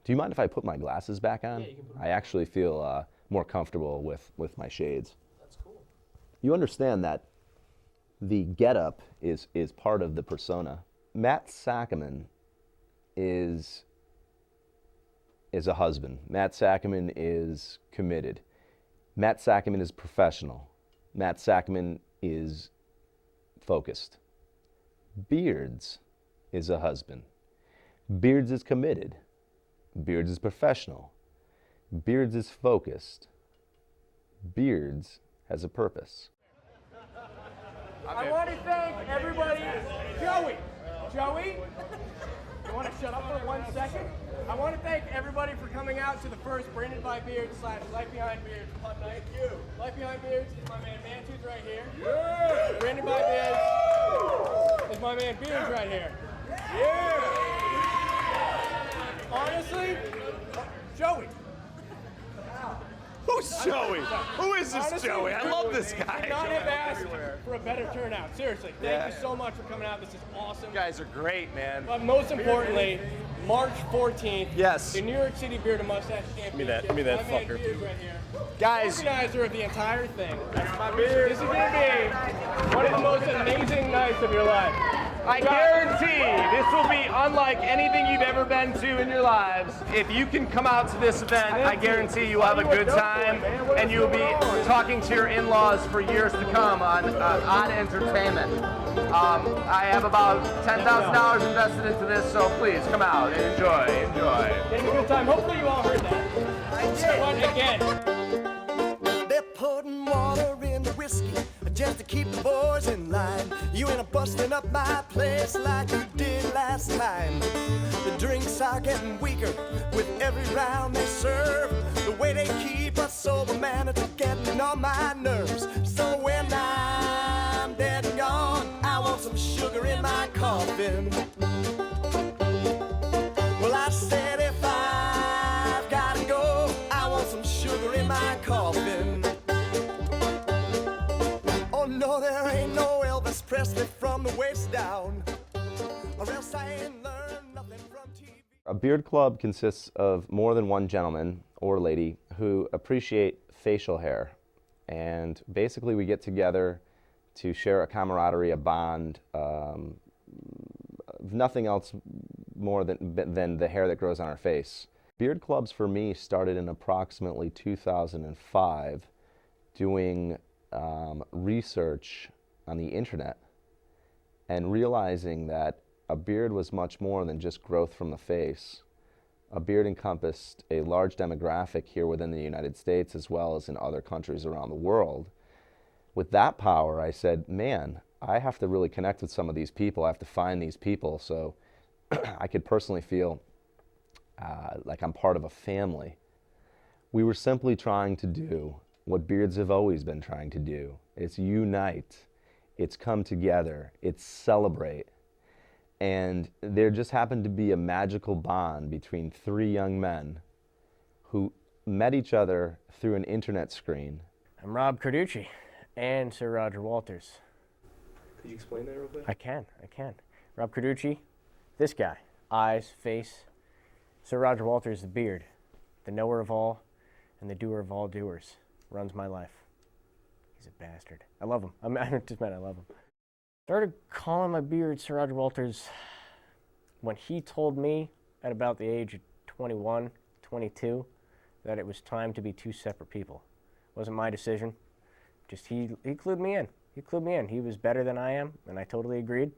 Do you mind if I put my glasses back on? Yeah, you can put them I actually feel more comfortable with my shades. That's cool. You understand that the getup is part of the persona. Matt Sackerman is a husband. Matt Sackerman is committed. Matt Sackerman is professional. Matt Sackerman is focused. Beards is a husband. Beards is committed. Beards is professional. Beards is focused. Beards has a purpose. I want to thank everybody. Joey, you want to shut up for 1 second? I want to thank everybody for coming out to the first Branded by Beards / Life Behind Beards Pub Night. Life Behind Beards is my man Mantooth right here. Yeah. Branded by Beards is my man Beards right here. Yeah. Honestly, Joey. Who's Joey? Who is this Honestly, Joey? I love this Could guy. not have asked for a better turnout. Seriously, thank you so much for coming out. This is awesome. You guys are great, man. But most importantly, March 14th, Yes. the New York City Beard and Mustache Championship. Give me that My man fucker. Beard right here. Guys, Organizer of the entire thing. that's my beard. This is going to be one of the most amazing nights of your life. I guarantee this will be unlike anything you've ever been to in your lives. If you can come out to this event, I guarantee you'll have a good time, and you'll be talking to your in-laws for years to come on entertainment. I have about $10,000 invested into this, so please come out and enjoy. Getting a good time. Hopefully you all heard that. I did. But again, They're putting water in the whiskey just to keep the boys in line. You ain't busting up my place like you did last time. The drinks are getting weaker with every round they serve. The way they keep us sober, man, it's getting on my nerves. So when I'm dead and gone, I want some sugar in my coffin. Well, I said if I've gotta go, I want some sugar in my coffin. Oh no, there ain't no Elvis Presley from the waist down, or else I ain't learned nothing from TV. A beard club consists of more than one gentleman or lady who appreciate facial hair. And basically we get together to share a camaraderie, a bond, nothing else more than the hair that grows on our face. Beard clubs for me started in approximately 2005 doing research on the internet and realizing that a beard was much more than just growth from the face. A beard encompassed a large demographic here within the United States as well as in other countries around the world. With that power, I said, man, I have to really connect with some of these people. I have to find these people so I could personally feel like I'm part of a family. We were simply trying to do what beards have always been trying to do. It's unite, it's come together, it's celebrate. And there just happened to be a magical bond between three young men who met each other through an internet screen. I'm Rob Carducci and Sir Roger Walters. could you explain that real quick? I can. Rob Carducci, this guy, eyes, face. Sir Roger Walters, the beard, the knower of all and the doer of all doers, runs my life. He's a bastard. I love him. I just meant I love him. Started calling my beard Sir Roger Walters when he told me at about the age of 21, 22, that it was time to be two separate people. It wasn't my decision. Just he clued me in. He was better than I am, and I totally agreed.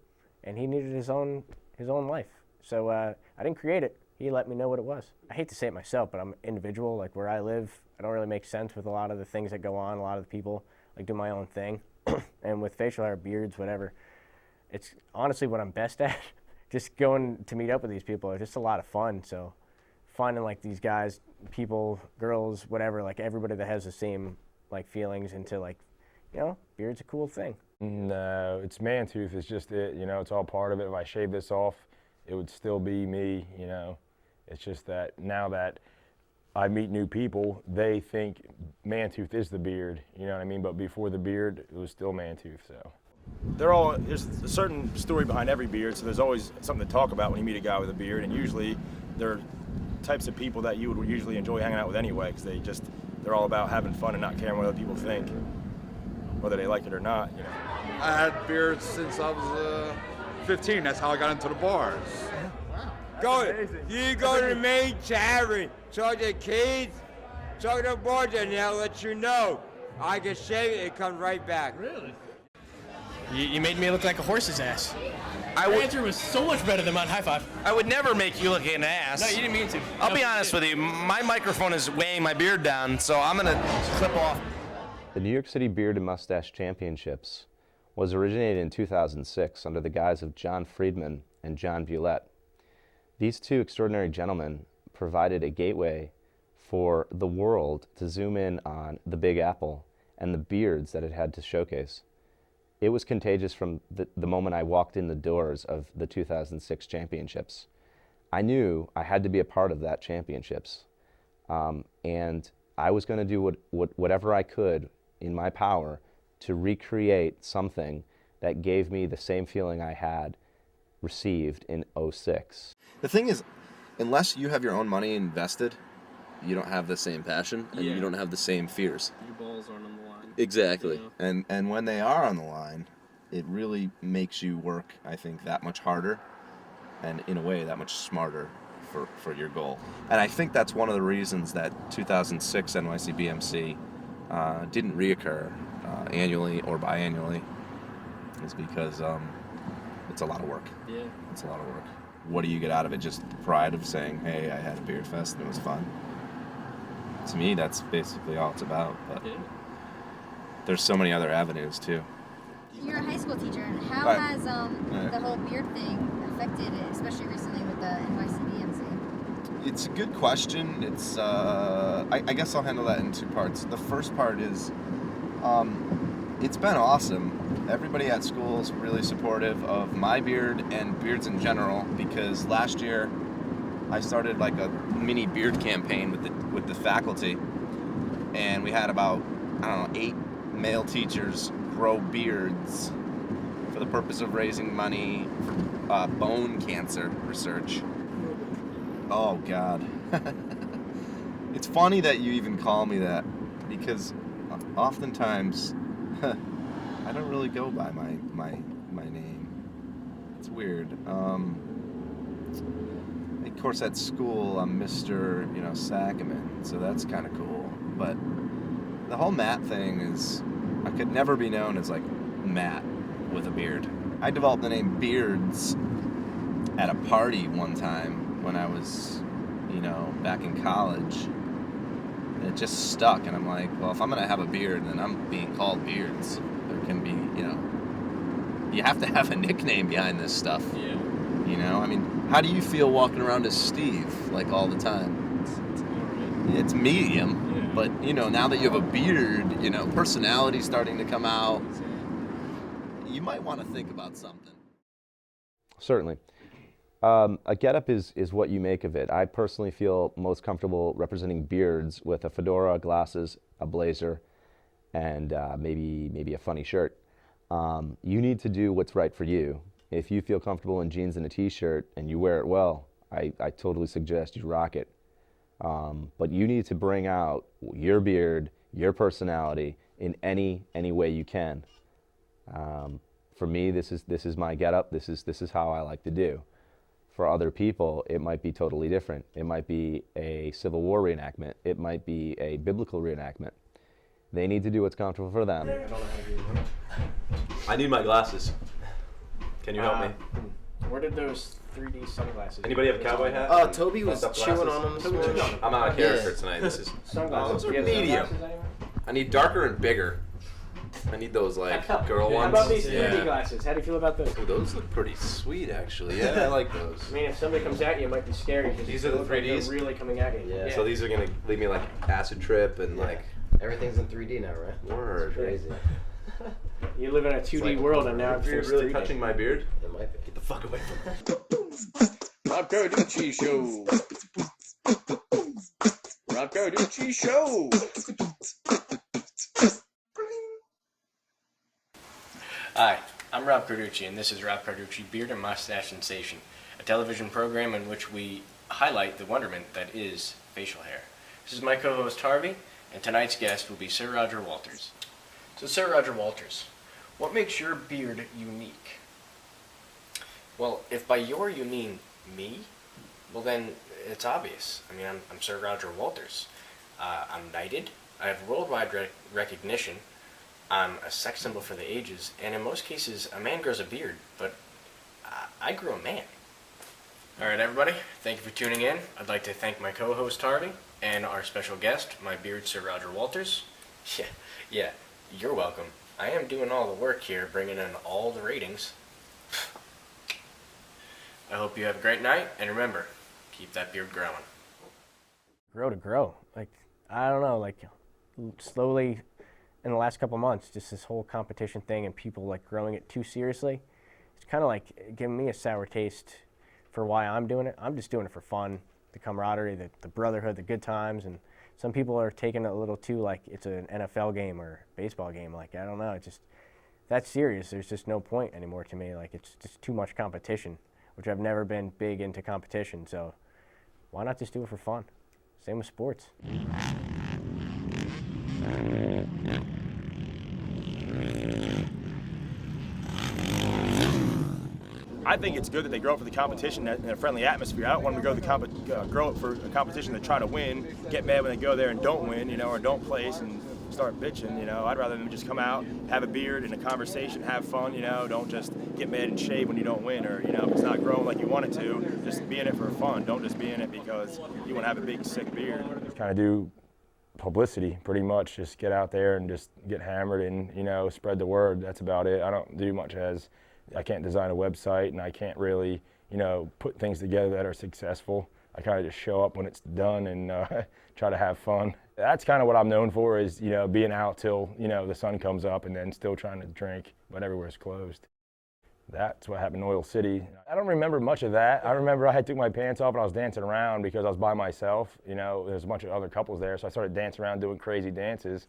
And he needed his own life. So I didn't create it. He let me know what it was. I hate to say it myself, but I'm an individual. Like where I live, I don't really make sense with a lot of the things that go on. A lot of the people like do my own thing. And with facial hair, beards, whatever, it's honestly what I'm best at. Just going to meet up with these people is just a lot of fun. So finding like these guys, people, girls, whatever, like everybody that has the same like feelings into like, you know, beard's a cool thing. No, it's Mantooth. It's just it. You know, it's all part of it. If I shave this off, it would still be me. You know, it's just that now that I meet new people, they think Mantooth is the beard. You know what I mean? But before the beard, it was still Mantooth. So. There's a certain story behind every beard, so there's always something to talk about when you meet a guy with a beard, and usually they're types of people that you would usually enjoy hanging out with anyway, because they're all about having fun and not caring what other people think, whether they like it or not. You know. I had beers since I was 15. That's how I got into the bars. You go to the main tavern, talk to the kids, talk to the bartender, and they'll let you know. I can shave it, it comes right back. Really? You made me look like a horse's ass. Your answer was so much better than mine. High five. I would never make you look like an ass. No, you didn't mean to. I'll be honest with you. My microphone is weighing my beard down, so I'm going to clip off. The New York City Beard and Mustache Championships was originated in 2006 under the guise of John Friedman and John Bulett. These two extraordinary gentlemen provided a gateway for the world to zoom in on the Big Apple and the beards that it had to showcase. It was contagious from the moment I walked in the doors of the 2006 championships. I knew I had to be a part of that championships. And I was going to do whatever I could in my power to recreate something that gave me the same feeling I had received in 06. The thing is, unless you have your own money invested, you don't have the same passion and you don't have the same fears. Your balls aren't on the line. Exactly. Yeah. And when they are on the line, it really makes you work, I think, that much harder and in a way that much smarter for your goal. And I think that's one of the reasons that 2006 NYC BMC didn't reoccur annually or biannually, is because it's a lot of work. Yeah. It's a lot of work. What do you get out of it? Just the pride of saying, hey, I had a beard fest and it was fun. To me, that's basically all it's about. But there's so many other avenues too. You're a high school teacher, and how has the whole beard thing affected it, especially recently with the NYCBMC? It's a good question. It's I guess I'll handle that in two parts. The first part is it's been awesome. Everybody at school is really supportive of my beard and beards in general, because last year I started like a mini beard campaign with the faculty, and we had about 8 male teachers grow beards for the purpose of raising money for bone cancer research. Oh God. It's funny that you even call me that, because oftentimes I don't really go by my name. It's weird. Of course, at school I'm Mr. Sackerman, so that's kind of cool. But the whole Matt thing is, I could never be known as like Matt with a beard. I developed the name Beards at a party one time when I was, back in college. And it just stuck, and I'm like, well, if I'm gonna have a beard, then I'm being called Beards. There can be, you have to have a nickname behind this stuff. Yeah. I mean, how do you feel walking around as Steve, like all the time? It's medium, but now that you have a beard, personality's starting to come out. You might want to think about something. Certainly. A getup is what you make of it. I personally feel most comfortable representing beards with a fedora, glasses, a blazer, and maybe a funny shirt. You need to do what's right for you. If you feel comfortable in jeans and a t-shirt and you wear it well, I totally suggest you rock it. But you need to bring out your beard, your personality in any way you can. For me, this is my getup. This is how I like to do. For other people, it might be totally different. It might be a Civil War reenactment. It might be a biblical reenactment. They need to do what's comfortable for them. I need my glasses. Can you help me? Where did those 3D sunglasses? Anybody have a cowboy hat? Toby was chewing on them this morning. I'm out of character tonight. This is Sunglasses. those Do are you have medium. sunglasses anywhere? I need darker and bigger. I need those like girl How ones. about these 3D glasses? How do you feel about those? Ooh, those look pretty sweet, actually. Yeah, I like those. I mean, if somebody comes at you, it might be scary. Because These are the look like they're 3Ds? really coming at you. Yeah. So these are gonna leave me like acid trip and like. Everything's in 3D now, right? Word. Crazy. You live in a 2D world, and now Your everything's beard really 3D. touching my beard? It might be. Get the fuck away from me. Rob Carducci Show. Rob Carducci Show. Hi, I'm Rob Carducci, and this is Rob Carducci Beard and Mustache Sensation, a television program in which we highlight the wonderment that is facial hair. This is my co-host Harvey, and tonight's guest will be Sir Roger Walters. So Sir Roger Walters, what makes your beard unique? Well, if by your you mean me, well then it's obvious. I mean, I'm Sir Roger Walters. I'm knighted. I have worldwide recognition. I'm a sex symbol for the ages, and in most cases, a man grows a beard, but I grew a man. All right, everybody, thank you for tuning in. I'd like to thank my co-host Harvey and our special guest, my beard Sir Roger Walters. Yeah, you're welcome. I am doing all the work here, bringing in all the ratings. I hope you have a great night, and remember, keep that beard growing. Grow to grow. Like, I don't know, like, slowly in the last couple months, just this whole competition thing and people, like, growing it too seriously, it's kind of like giving me a sour taste for why I'm doing it. I'm just doing it for fun, the camaraderie, the brotherhood, the good times, and some people are taking it a little too like it's an NFL game or baseball game. Like, I don't know, it's just, that's serious. There's just no point anymore to me. Like, it's just too much competition, which I've never been big into competition, so why not just do it for fun? Same with sports. I think it's good that they grow it for the competition in a friendly atmosphere. I don't want them to grow it for a competition to try to win, get mad when they go there and don't win, you know, or don't place and start bitching, you know. I'd rather them just come out, have a beard and a conversation, have fun, you know. Don't just get mad and shave when you don't win, or, you know, if it's not growing like you want it to, just be in it for fun. Don't just be in it because you want to have a big, sick beard. Kind of do publicity, pretty much. Just get out there and just get hammered and, you know, spread the word. That's about it. I don't do much as I can't design a website, and I can't really, you know, put things together that are successful. I kind of just show up when it's done and try to have fun. That's kind of what I'm known for, is, you know, being out till, you know, the sun comes up and then still trying to drink, but everywhere's closed. That's what happened in Oil City. I don't remember much of that. I remember I had took my pants off and I was dancing around because I was by myself. You know, there's a bunch of other couples there, so I started dancing around doing crazy dances.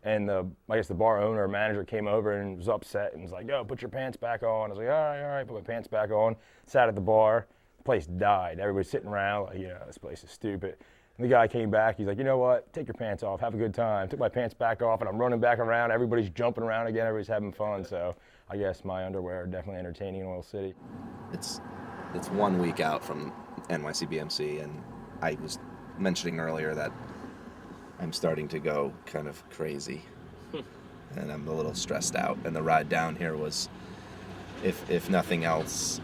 And I guess the bar owner or manager came over and was upset and was like, yo, put your pants back on. I was like, all right, put my pants back on. Sat at the bar. The place died. Everybody's sitting around like, yeah, this place is stupid. And the guy came back. He's like, you know what? Take your pants off. Have a good time. Took my pants back off, and I'm running back around. Everybody's jumping around again. Everybody's having fun. So I guess my underwear are definitely entertaining in Oil City. It's 1 week out from NYCBMC, and I was mentioning earlier that I'm starting to go kind of crazy, and I'm a little stressed out. And the ride down here was, if nothing else,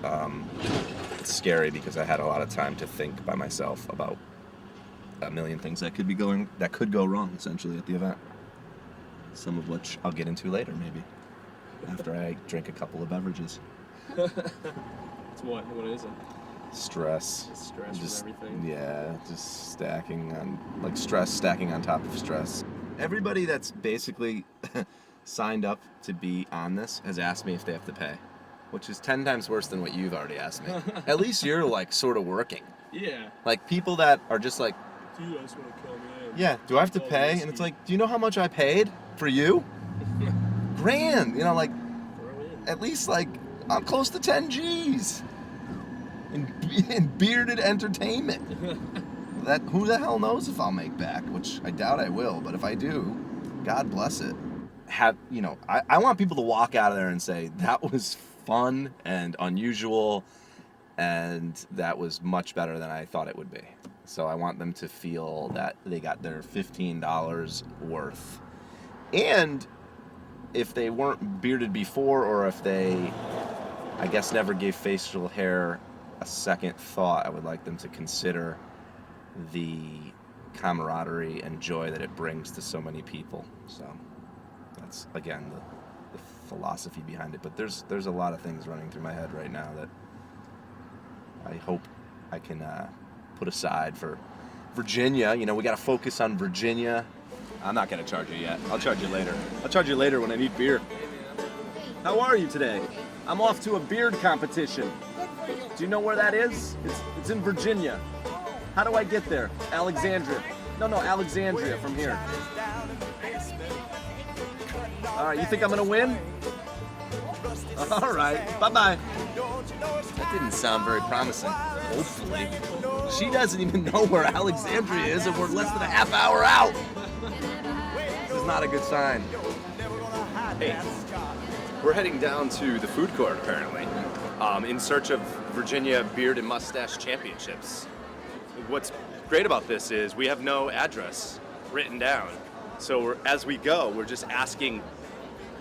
it's scary because I had a lot of time to think by myself about a million things that could go wrong essentially at the event. Some of which I'll get into later, maybe after I drink a couple of beverages. What is it? Stress. Stress Just, from everything. Yeah, just stacking on top of stress. Everybody that's basically signed up to be on this has asked me if they have to pay, which is 10 times worse than what you've already asked me. At least you're like sort of working. Yeah. Like people that are just like, Do you guys want to come in? yeah, do I have to pay? And it's like, do you know how much I paid for you? $1,000, you know, like, at least like, I'm close to 10 G's. In bearded entertainment. Who the hell knows if I'll make back, which I doubt I will, but if I do, God bless it. I want people to walk out of there and say, that was fun and unusual, and that was much better than I thought it would be. So I want them to feel that they got their $15 worth. And if they weren't bearded before, or if they, I guess, never gave facial hair a second thought, I would like them to consider the camaraderie and joy that it brings to so many people. So that's, again, the philosophy behind it. But there's a lot of things running through my head right now that I hope I can put aside for Virginia. You know, we got to focus on Virginia. I'm not going to charge you yet. I'll charge you later. I'll charge you later when I need beer. How are you today? I'm off to a beard competition. Do you know where that is? It's in Virginia. How do I get there? Alexandria. No, Alexandria from here. All right, you think I'm gonna win? All right, bye-bye. That didn't sound very promising. Hopefully. She doesn't even know where Alexandria is, and we're less than a half hour out. This is not a good sign. Hey, we're heading down to the food court, apparently, in search of Virginia Beard and Mustache Championships. What's great about this is we have no address written down. So as we go, we're just asking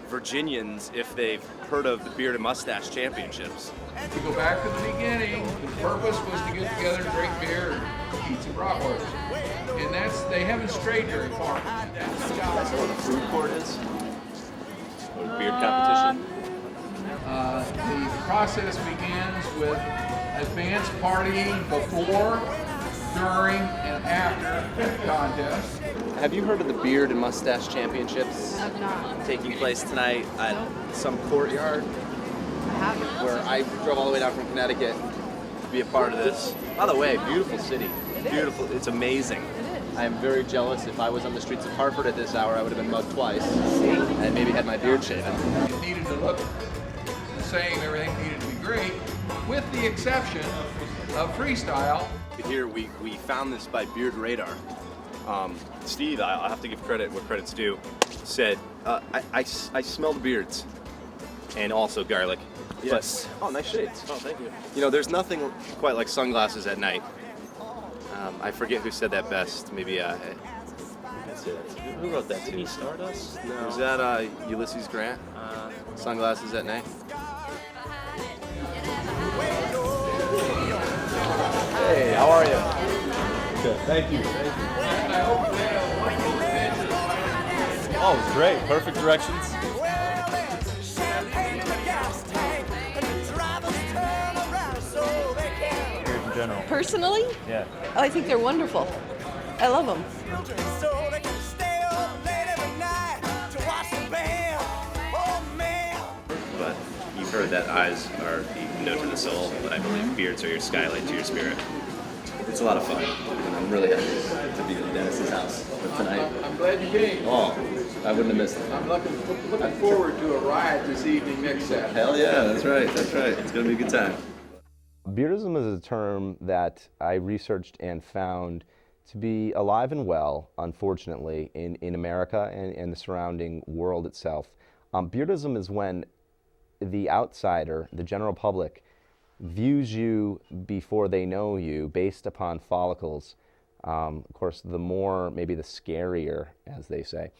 Virginians if they've heard of the Beard and Mustache Championships. To go back to the beginning, the purpose was to get together, drink beer, and eat some bratwurst. And they haven't strayed very far. That's what the food court is? Or beard competition? The process begins with advanced partying before, during, and after the contest. Have you heard of the Beard and Mustache Championships? I've not. Taking place tonight at some courtyard? I haven't. Where I drove all the way down from Connecticut to be a part of this. By the way, beautiful city. Beautiful. It's amazing. I am very jealous. If I was on the streets of Hartford at this hour, I would have been mugged twice. And maybe had my beard shaven. It needed to look the same, everything needed to be great, with the exception of freestyle. Here we found this by Beard Radar. Steve, I'll have to give credit where credit's due, said, I smell the beards and also garlic. Yes. But, oh, nice shades. Oh, thank you. You know, there's nothing quite like sunglasses at night. I forget who said that best. Maybe, that's it. Who wrote that to? Stardust? No. Was that Ulysses Grant? Sunglasses at night? Hey, how are you? Good, thank you. Oh, it's great. Perfect directions. Beards in general. Personally? Yeah. Oh, I think they're wonderful. I love them. But you've heard that eyes are the note to the soul, but I believe beards are your skylight to your spirit. It's a lot of fun, and I'm really happy to be at Dennis's house tonight. I'm glad you came. Oh, I wouldn't have missed it. I'm looking forward to a riot this evening next Saturday. Hell yeah, that's right. It's going to be a good time. Beardism is a term that I researched and found to be alive and well, unfortunately, in America and the surrounding world itself. Beardism is when the outsider, the general public, views you before they know you based upon follicles. Of course, the more, maybe the scarier, as they say.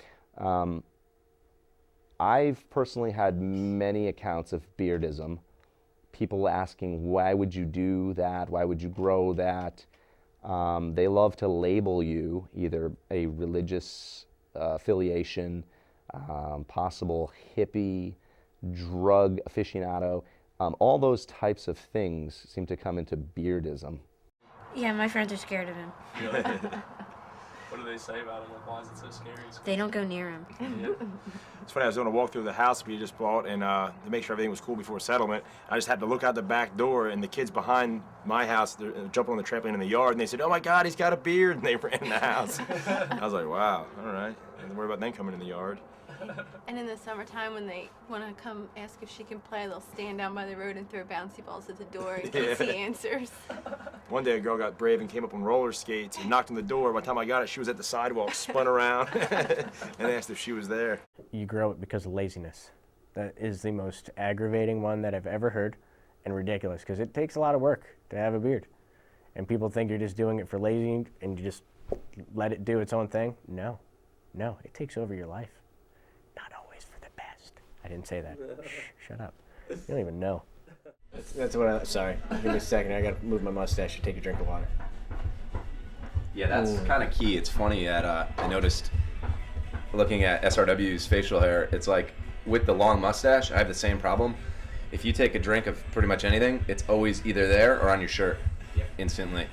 I've personally had many accounts of beardism. People asking, why would you do that? Why would you grow that? They love to label you, either a religious affiliation, possible hippie, drug aficionado. All those types of things seem to come into beardism. Yeah, my friends are scared of him. What do they say about him? Like, why is it so scary? They don't go near him. Yeah. It's funny, I was doing a walk through the house we just bought, and to make sure everything was cool before settlement, I just had to look out the back door, and the kids behind my house, they're jumping on the trampoline in the yard, and they said, "Oh my God, he's got a beard," and they ran in the house. I was like, wow, all right. Don't worry about them coming in the yard. And in the summertime, when they want to come ask if she can play, they'll stand down by the road and throw bouncy balls at the door in case he answers. One day a girl got brave and came up on roller skates and knocked on the door. By the time I got it, she was at the sidewalk, spun around, and asked if she was there. You grow it because of laziness. That is the most aggravating one that I've ever heard, and ridiculous, because it takes a lot of work to have a beard. And people think you're just doing it for lazy and you just let it do its own thing. No, it takes over your life. I didn't say that. Shh, shut up. You don't even know. That's what I, sorry. Give me a second. I gotta move my mustache to take a drink of water. Yeah, that's kind of key. It's funny that I noticed looking at SRW's facial hair, it's like with the long mustache, I have the same problem. If you take a drink of pretty much anything, it's always either there or on your shirt instantly.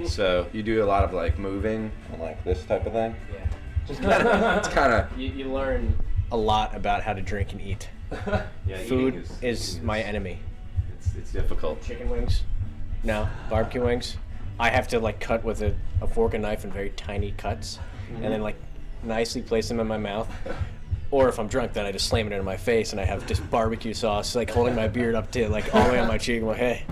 So you do a lot of like moving and like this type of thing. Yeah. It's kind of... You learn a lot about how to drink and eat. Yeah, food is my enemy. It's difficult. Chicken wings? No. Barbecue wings? I have to like cut with a fork and knife in very tiny cuts, and then like nicely place them in my mouth. Or if I'm drunk, then I just slam it into my face, and I have just barbecue sauce like holding my beard up to like all the way on my cheek. I'm like, hey.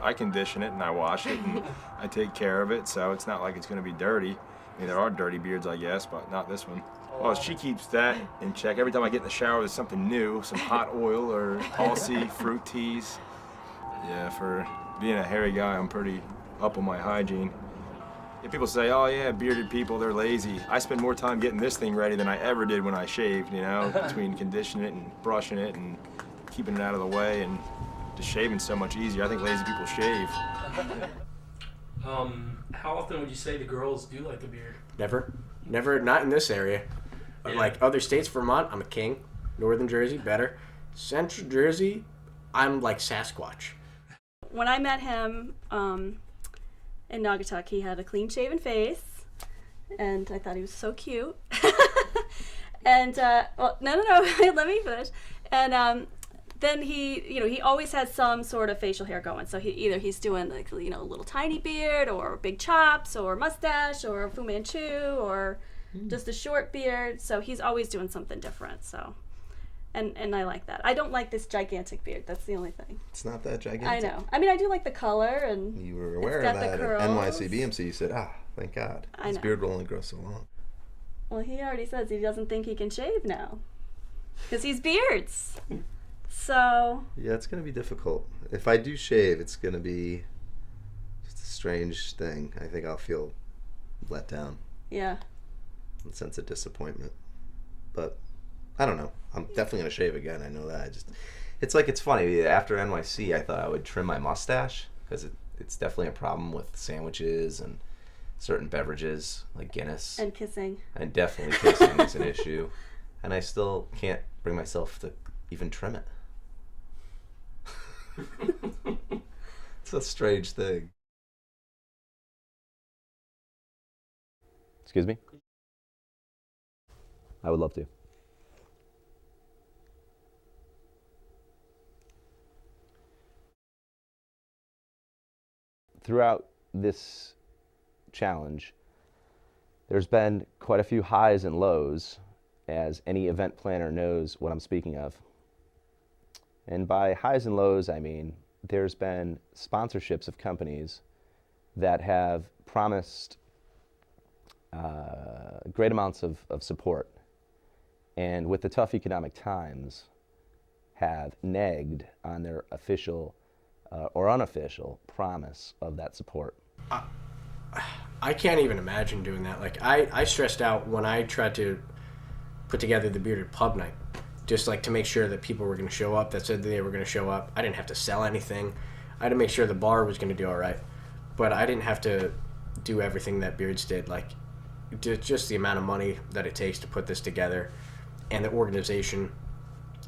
I condition it and I wash it and I take care of it, so it's not like it's going to be dirty. I mean, there are dirty beards, I guess, but not this one. Well, she keeps that in check. Every time I get in the shower, there's something new, some hot oil or Halsey fruit teas. Yeah, for being a hairy guy, I'm pretty up on my hygiene. If people say, oh yeah, bearded people, they're lazy. I spend more time getting this thing ready than I ever did when I shaved, you know, between conditioning it and brushing it and keeping it out of the way, and just shaving so much easier. I think lazy people shave. How often would you say the girls do like the beard? Never, not in this area. Like other states, Vermont, I'm a king. Northern Jersey, better. Central Jersey, I'm like Sasquatch. When I met him in Naugatuck, he had a clean-shaven face, and I thought he was so cute. And, well, no, let me finish. And then he always had some sort of facial hair going. So he's doing like, a little tiny beard or big chops or mustache or Fu Manchu or just a short beard. So he's always doing something different. So, and I like that. I don't like this gigantic beard. That's the only thing. It's not that gigantic. I know. I mean, I do like the color, and you were aware of that at NYC BMC. You said, thank God. His beard will only grow so long. Well, he already says he doesn't think he can shave now because he's beards. So yeah, it's gonna be difficult. If I do shave, it's gonna be just a strange thing. I think I'll feel let down. Yeah. A sense of disappointment. But I don't know. I'm definitely gonna shave again. I know that. It's funny. After NYC, I thought I would trim my mustache because it's definitely a problem with sandwiches and certain beverages like Guinness. And kissing. And definitely kissing is an issue. And I still can't bring myself to even trim it. It's a strange thing. Excuse me? I would love to. Throughout this challenge, there's been quite a few highs and lows, as any event planner knows what I'm speaking of. And by highs and lows, I mean there's been sponsorships of companies that have promised great amounts of support, and with the tough economic times, have negged on their official or unofficial promise of that support. I can't even imagine doing that. Like, I stressed out when I tried to put together the Bearded Pub Night, just like to make sure that people were going to show up, that said that they were going to show up. I didn't have to sell anything. I had to make sure the bar was going to do all right, but I didn't have to do everything that Beards did. Like, just the amount of money that it takes to put this together, and the organization,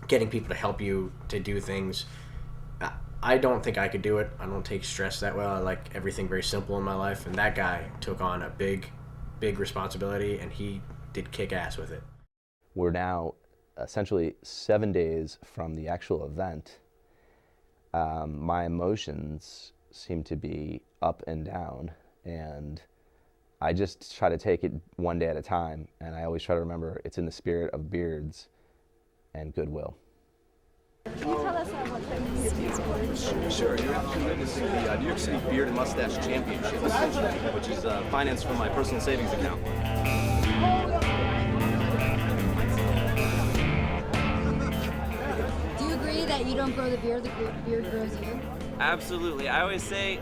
getting people to help you to do things. I don't think I could do it. I don't take stress that well. I like everything very simple in my life, and that guy took on a big responsibility, and he did kick ass with it. We're now essentially 7 days from the actual event. My emotions seem to be up and down, and I just try to take it one day at a time, and I always try to remember it's in the spirit of beards and goodwill. Can you tell us what type of beard you support? Sure. You're actually witnessing the New York City Beard and Mustache Championships, which is financed from my personal savings account. Do you agree that you don't grow the beard grows you? Absolutely. I always say,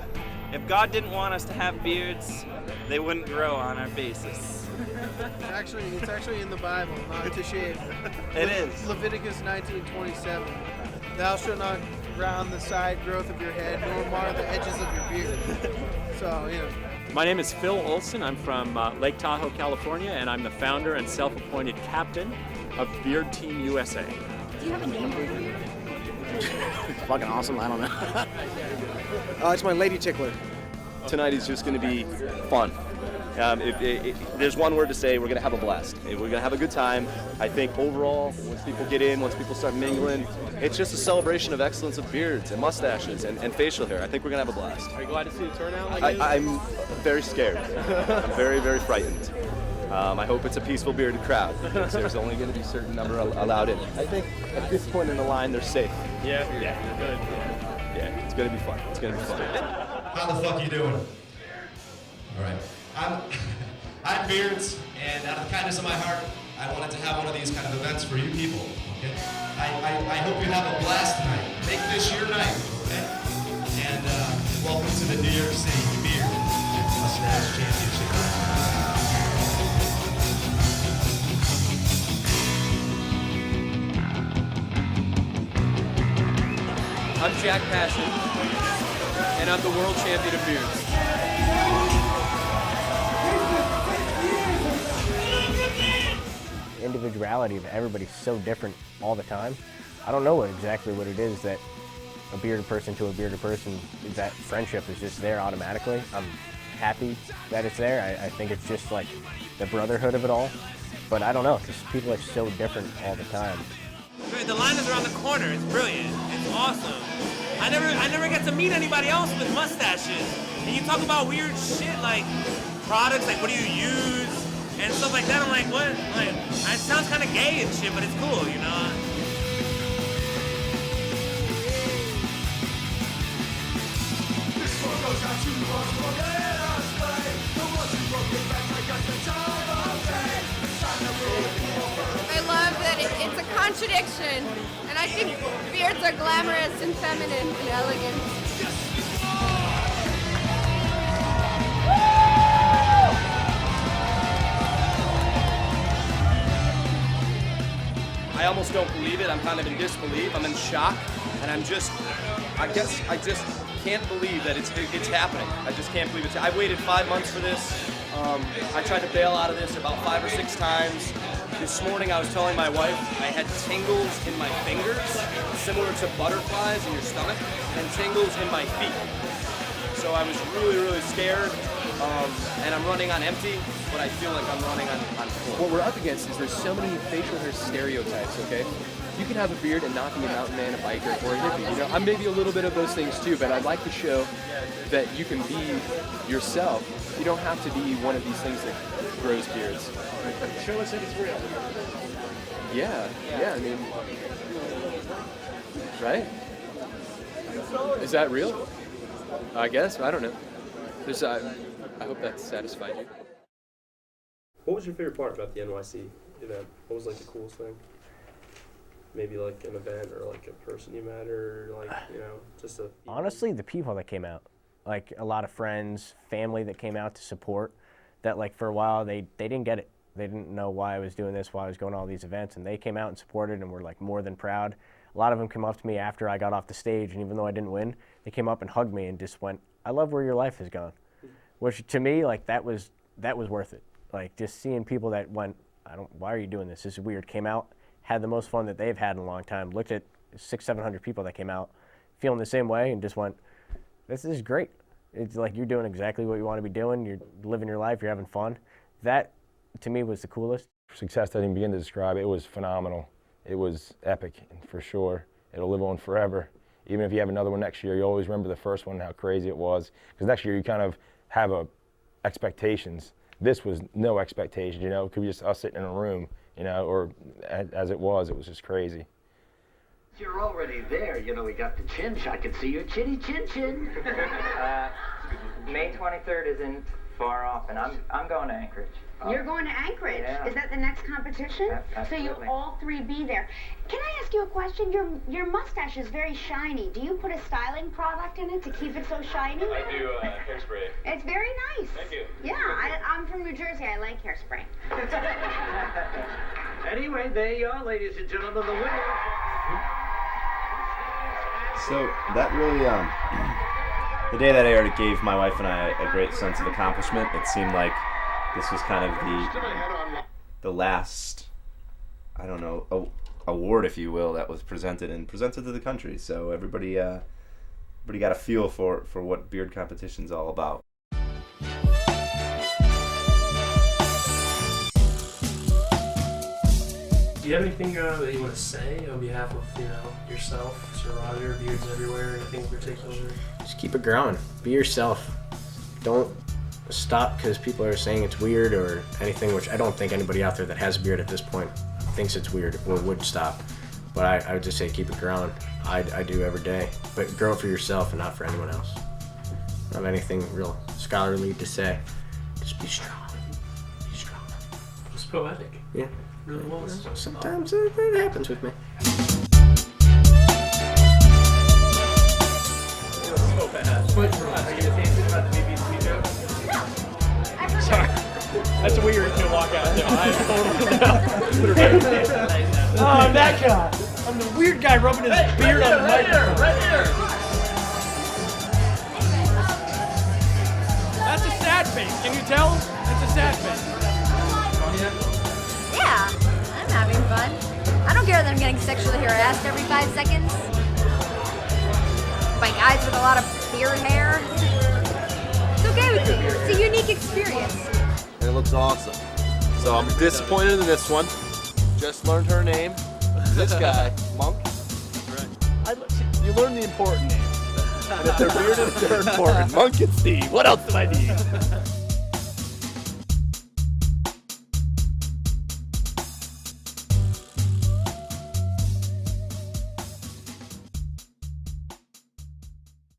if God didn't want us to have beards, they wouldn't grow on our faces. It's actually in the Bible, not to shave. It is. Leviticus 19:27. Thou shalt not round the side growth of your head, nor mar the edges of your beard. So, My name is Phil Olson. I'm from Lake Tahoe, California, and I'm the founder and self-appointed captain of Beard Team USA. Do you have a name for your beard? Fucking awesome. I don't know. It's my lady tickler. Tonight is just going to be fun. There's one word to say, we're going to have a blast. We're going to have a good time. I think overall, once people get in, once people start mingling, it's just a celebration of excellence of beards and mustaches and facial hair. I think we're going to have a blast. Are you glad to see the turnout? I'm very scared. I'm very, very frightened. I hope it's a peaceful bearded crowd, because there's only going to be a certain number allowed in. I think at this point in the line, they're safe. Yeah, they're good. Yeah, it's gonna be fun. It's gonna be fun. How the fuck you doing? All right. I'm Beards, and out of the kindness of my heart, I wanted to have one of these kind of events for you people. Okay? I hope you have a blast tonight. Make this your night. Okay? And welcome to the New York City Beard Mustache Championship. I'm Jack Passion, and I'm the world champion of beards. The individuality of everybody's so different all the time. I don't know exactly what it is that a bearded person to a bearded person, that friendship is just there automatically. I'm happy that it's there. I think it's just like the brotherhood of it all. But I don't know, because people are so different all the time. The line is around the corner. It's brilliant. It's awesome. I never get to meet anybody else with mustaches. And you talk about weird shit like products, like what do you use and stuff like that. I'm like, what? Like, it sounds kind of gay and shit, but it's cool, you know. I love that it's a contradiction, and I think beards are glamorous and feminine and elegant. I almost don't believe it. I'm kind of in disbelief. I'm in shock, and I guess I just can't believe that it's happening. I just can't believe I waited 5 months for this. I tried to bail out of this about 5 or 6 times. This morning I was telling my wife I had tingles in my fingers, similar to butterflies in your stomach, and tingles in my feet. So I was really, really scared, and I'm running on empty, but I feel like I'm running on full. What we're up against is there's so many facial hair stereotypes, okay? You can have a beard and not be a mountain man, a biker, or a hippie. You know, I'm maybe a little bit of those things too, but I'd like to show that you can be yourself. You don't have to be one of these things that grows beards. Show us that it's real. Yeah, I mean, right? Is that real? I guess, I don't know. I hope that satisfied you. What was your favorite part about the NYC event? What was like the coolest thing? Maybe like an event or like a person you met or like, you know, just a... Honestly, the people that came out, like a lot of friends, family that came out to support, that like for a while they didn't get it. They didn't know why I was doing this, why I was going to all these events, and they came out and supported and were like more than proud. A lot of them came up to me after I got off the stage, and even though I didn't win, they came up and hugged me and just went, I love where your life has gone. Which to me, like that was worth it. Like just seeing people that went, why are you doing this? This is weird. Came out, had the most fun that they've had in a long time. Looked at 600-700 people that came out feeling the same way and just went, this is great. It's like you're doing exactly what you want to be doing. You're living your life. You're having fun. That, to me, was the coolest. Success doesn't even begin to describe it. It was phenomenal. It was epic, for sure. It'll live on forever. Even if you have another one next year, you always remember the first one, how crazy it was. Because next year you kind of have expectations. This was no expectations, you know. It could be just us sitting in a room, you know, or as it was just crazy. You're already there. You know, we got the chin. I can see your chinny chin. May 23rd isn't far off, and I'm going to Anchorage. You're going to Anchorage? Yeah. Is that the next competition? So you'll all three be there. Can I ask you a question? Your mustache is very shiny. Do you put a styling product in it to keep it so shiny? I do hairspray. It's very nice. Thank you. Yeah, I'm from New Jersey. I like hairspray. Anyway, there you are, ladies and gentlemen, the winner. So that really, the day that aired, it gave my wife and I a great sense of accomplishment. It seemed like this was kind of the last, I don't know, award, if you will, that was presented to the country. So everybody got a feel for what beard competition's all about. Do you have anything that you want to say on behalf of, you know, yourself, Sir Roger, Beards Everywhere, anything in particular? Just keep it growing. Be yourself. Don't stop because people are saying it's weird or anything, which I don't think anybody out there that has a beard at this point thinks it's weird or would stop. But I would just say keep it growing. I do every day. But grow for yourself and not for anyone else. I don't have anything real scholarly to say. Just be strong. Be strong. It's poetic. Yeah. It really was. Sometimes it happens with me. Sorry. That's weird to walk out there. Oh, I'm that guy. I'm the weird guy rubbing his beard on the microphone. Right here. That's a sad face. Can you tell? That's a sad face. Yeah, I'm having fun. I don't care that I'm getting sexually harassed every 5 seconds by guys with a lot of beard hair. It's okay with me. It's a unique experience. And it looks awesome. So I'm disappointed in this one. Just learned her name. This guy, Monk. You learn the important names. And if they're bearded, they're important. Monk and Steve. What else do I need?